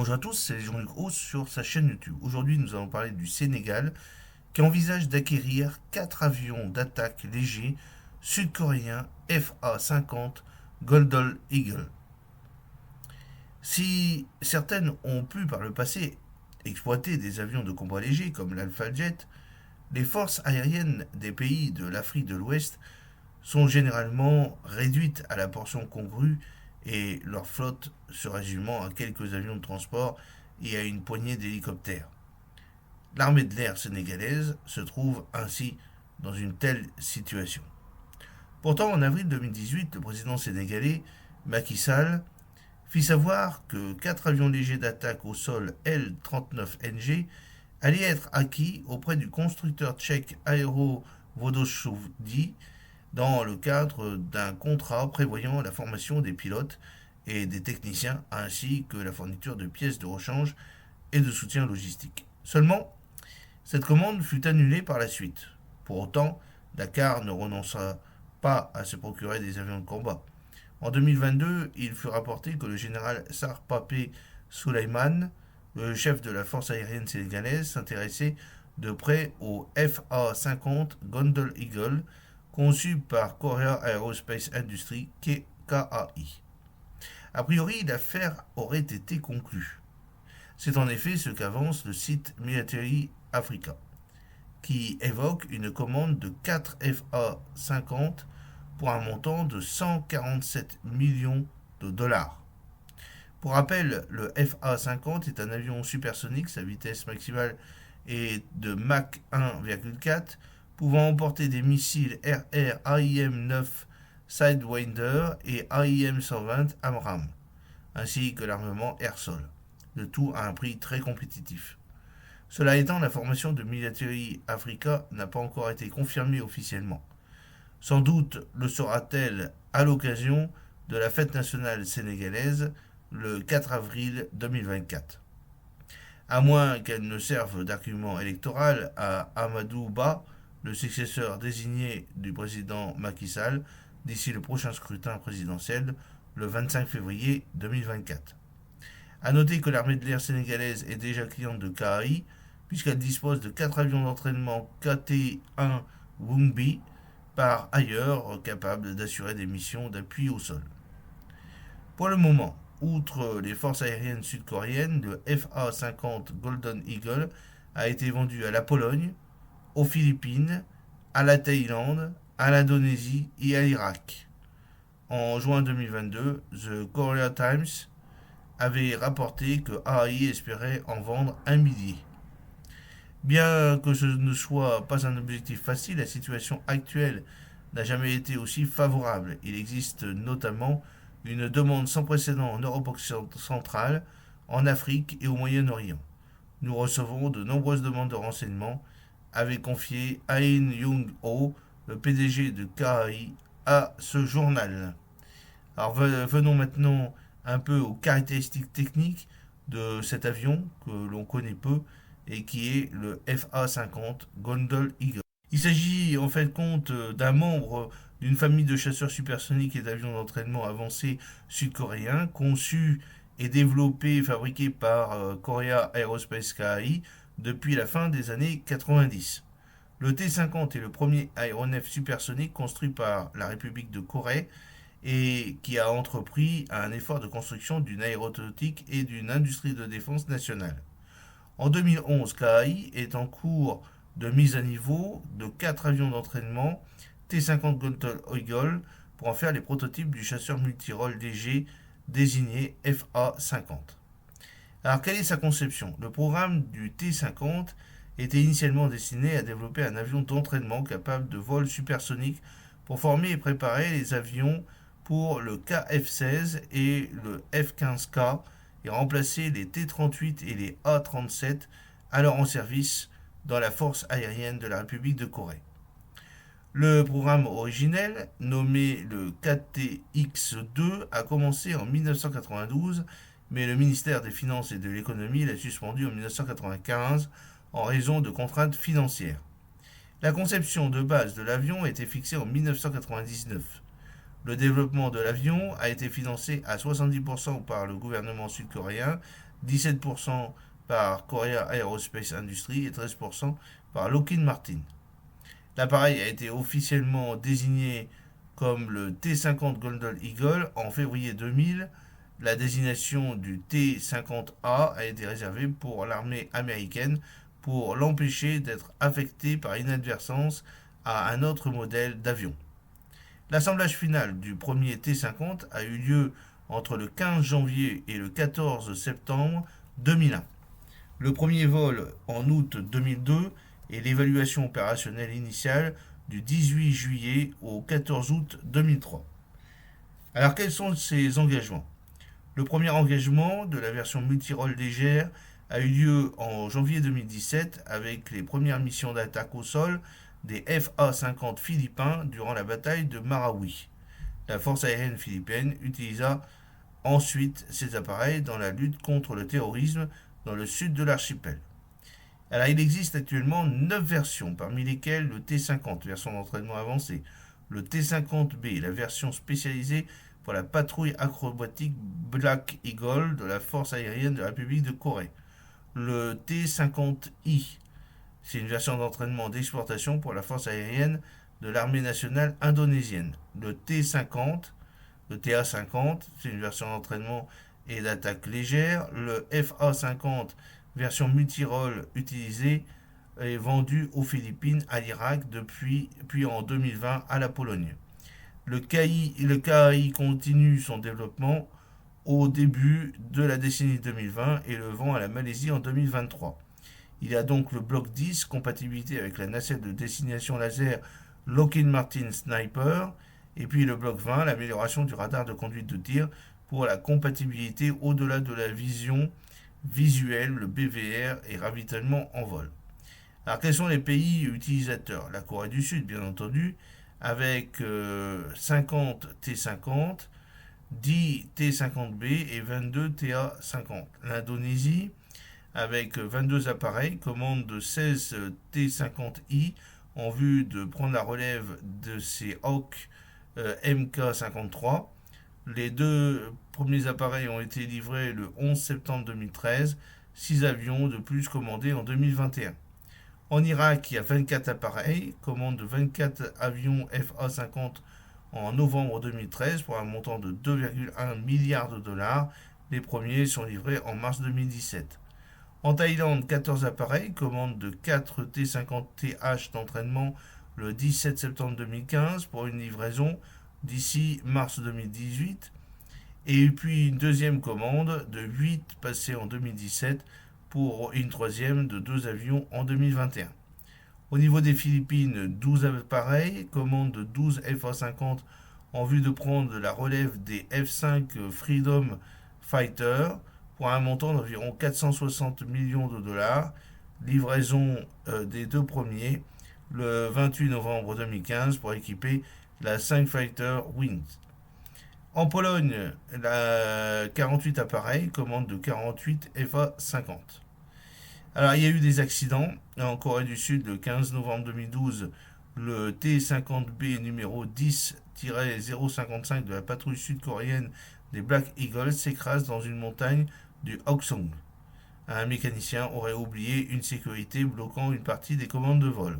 Bonjour à tous, c'est Jean-Luc Haus sur sa chaîne YouTube. Aujourd'hui, nous allons parler du Sénégal qui envisage d'acquérir 4 avions d'attaque légers sud-coréens FA-50 Golden Eagle. Si certaines ont pu par le passé exploiter des avions de combat légers comme l'Alpha Jet, les forces aériennes des pays de l'Afrique de l'Ouest sont généralement réduites à la portion congrue et leur flotte se résumant à quelques avions de transport et à une poignée d'hélicoptères. L'armée de l'air sénégalaise se trouve ainsi dans une telle situation. Pourtant, en avril 2018, le président sénégalais Macky Sall fit savoir que 4 avions légers d'attaque au sol L-39NG allaient être acquis auprès du constructeur tchèque Aero Vodoshovdi dans le cadre d'un contrat prévoyant la formation des pilotes et des techniciens ainsi que la fourniture de pièces de rechange et de soutien logistique. Seulement, cette commande fut annulée par la suite. Pour autant, Dakar ne renonça pas à se procurer des avions de combat. En 2022, il fut rapporté que le général Sarpapé Souleymane, le chef de la force aérienne sénégalaise, s'intéressait de près au FA-50 Golden Eagle, conçu par Korea Aerospace Industries, KAI. A priori, l'affaire aurait été conclue. C'est en effet ce qu'avance le site Military Africa, qui évoque une commande de 4 FA-50 pour un montant de 147 millions de dollars. Pour rappel, le FA-50 est un avion supersonique, sa vitesse maximale est de Mach 1,4, pouvant emporter des missiles RR AIM-9 Sidewinder et AIM-120 AMRAAM, ainsi que l'armement air-sol, le tout à un prix très compétitif. Cela étant, la formation de Military Africa n'a pas encore été confirmée officiellement. Sans doute le sera-t-elle à l'occasion de la fête nationale sénégalaise le 4 avril 2024. À moins qu'elle ne serve d'argument électoral à Amadou Ba, le successeur désigné du président Macky Sall, d'ici le prochain scrutin présidentiel le 25 février 2024. A noter que l'armée de l'air sénégalaise est déjà cliente de KAI, puisqu'elle dispose de 4 avions d'entraînement KT-1 Wumbi, par ailleurs capables d'assurer des missions d'appui au sol. Pour le moment, outre les forces aériennes sud-coréennes, le FA-50 Golden Eagle a été vendu à la Pologne, aux Philippines, à la Thaïlande, à l'Indonésie et à l'Irak. En juin 2022, The Korea Times avait rapporté que AI espérait en vendre 1 millier. Bien que ce ne soit pas un objectif facile, la situation actuelle n'a jamais été aussi favorable. Il existe notamment une demande sans précédent en Europe centrale, en Afrique et au Moyen-Orient. Nous recevons de nombreuses demandes de renseignements, avait confié Ain Young-ho, le PDG de KAI, à ce journal. Alors venons maintenant un peu aux caractéristiques techniques de cet avion que l'on connaît peu et qui est le FA-50 Golden Eagle. Il s'agit en fait compte d'un membre d'une famille de chasseurs supersoniques et d'avions d'entraînement avancés sud-coréens conçus et développés et fabriqués par Korea Aerospace KAI depuis la fin des années 90. Le T-50 est le premier aéronef supersonique construit par la République de Corée et qui a entrepris un effort de construction d'une aéronautique et d'une industrie de défense nationale. En 2011, KAI est en cours de mise à niveau de 4 avions d'entraînement T-50 Golden Eagle pour en faire les prototypes du chasseur multirôle léger désigné FA-50. Alors, quelle est sa conception? Le programme du T-50 était initialement destiné à développer un avion d'entraînement capable de vol supersonique pour former et préparer les avions pour le KF-16 et le F-15K et remplacer les T-38 et les A-37 alors en service dans la force aérienne de la République de Corée. Le programme originel, nommé le KTX-2, a commencé en 1992, mais le ministère des Finances et de l'Économie l'a suspendu en 1995 en raison de contraintes financières. La conception de base de l'avion a été fixée en 1999. Le développement de l'avion a été financé à 70% par le gouvernement sud-coréen 17% par Korea Aerospace Industries et 13% par Lockheed Martin. L'appareil a été officiellement désigné comme le T-50 Golden Eagle en février 2000. La désignation du T-50A a été réservée pour l'armée américaine pour l'empêcher d'être affecté par inadvertance à un autre modèle d'avion. L'assemblage final du premier T-50 a eu lieu entre le 15 janvier et le 14 septembre 2001. Le premier vol en août 2002 et l'évaluation opérationnelle initiale du 18 juillet au 14 août 2003. Alors quels sont ces engagements? Le premier engagement de la version multirôle légère a eu lieu en janvier 2017 avec les premières missions d'attaque au sol des FA-50 philippins durant la bataille de Marawi. La force aérienne philippine utilisa ensuite ces appareils dans la lutte contre le terrorisme dans le sud de l'archipel. Alors, il existe actuellement 9 versions, parmi lesquelles le T-50, version d'entraînement avancée, le T-50B, la version spécialisée pour la patrouille acrobatique Black Eagle de la force aérienne de la République de Corée, le T-50I, c'est une version d'entraînement d'exportation pour la force aérienne de l'armée nationale indonésienne, le T-50, le TA-50, c'est une version d'entraînement et d'attaque légère, le FA-50, version multirôle utilisée est vendue aux Philippines, à l'Irak, puis en 2020 à la Pologne. Le KI continue son développement au début de la décennie 2020 et le vend à la Malaisie en 2023. Il y a donc le bloc 10, compatibilité avec la nacelle de destination laser Lockheed Martin Sniper, et puis le bloc 20, l'amélioration du radar de conduite de tir pour la compatibilité au-delà de la vision visuelle, le BVR et ravitaillement en vol. Alors quels sont les pays utilisateurs? La Corée du Sud, bien entendu, avec 50 T-50, 10 T-50B et 22 TA-50. L'Indonésie, avec 22 appareils, commande de 16 T-50I en vue de prendre la relève de ces Hawk MK-53. Les deux premiers appareils ont été livrés le 11 septembre 2013, 6 avions de plus commandés en 2021. En Irak, il y a 24 appareils, commande de 24 avions FA-50 en novembre 2013 pour un montant de 2,1 milliards de dollars. Les premiers sont livrés en mars 2017. En Thaïlande, 14 appareils, commande de 4 T-50TH d'entraînement le 17 septembre 2015 pour une livraison d'ici mars 2018. Et puis une deuxième commande de 8 passée en 2017 pour une troisième de 2 avions en 2021. Au niveau des Philippines, 12 appareils, commande de 12 FA-50 en vue de prendre la relève des F-5 Freedom Fighter pour un montant d'environ 460 millions de dollars. Livraison des deux premiers le 28 novembre 2015 pour équiper la 5 Fighter Wings. En Pologne, la 48 appareils, commande de 48 FA-50. Alors, il y a eu des accidents. En Corée du Sud, le 15 novembre 2012, le T-50B numéro 10-055 de la patrouille sud-coréenne des Black Eagles s'écrase dans une montagne du Hokseong. Un mécanicien aurait oublié une sécurité bloquant une partie des commandes de vol.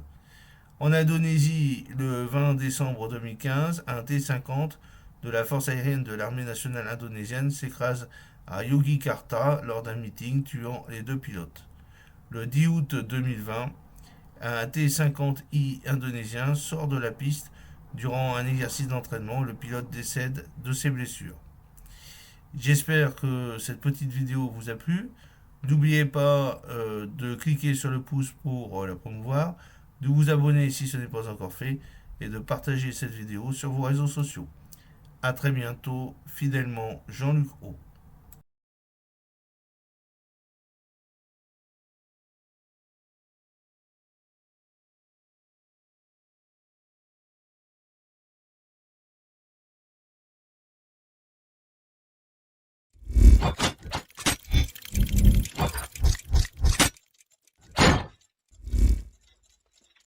En Indonésie, le 20 décembre 2015, un T-50 de la force aérienne de l'armée nationale indonésienne s'écrase à Yogyakarta lors d'un meeting, tuant les deux pilotes. Le 10 août 2020, un T-50I indonésien sort de la piste durant un exercice d'entraînement. Le pilote décède de ses blessures. J'espère que cette petite vidéo vous a plu. N'oubliez pas de cliquer sur le pouce pour la promouvoir, de vous abonner si ce n'est pas encore fait et de partager cette vidéo sur vos réseaux sociaux. A très bientôt, fidèlement Jean-Luc O.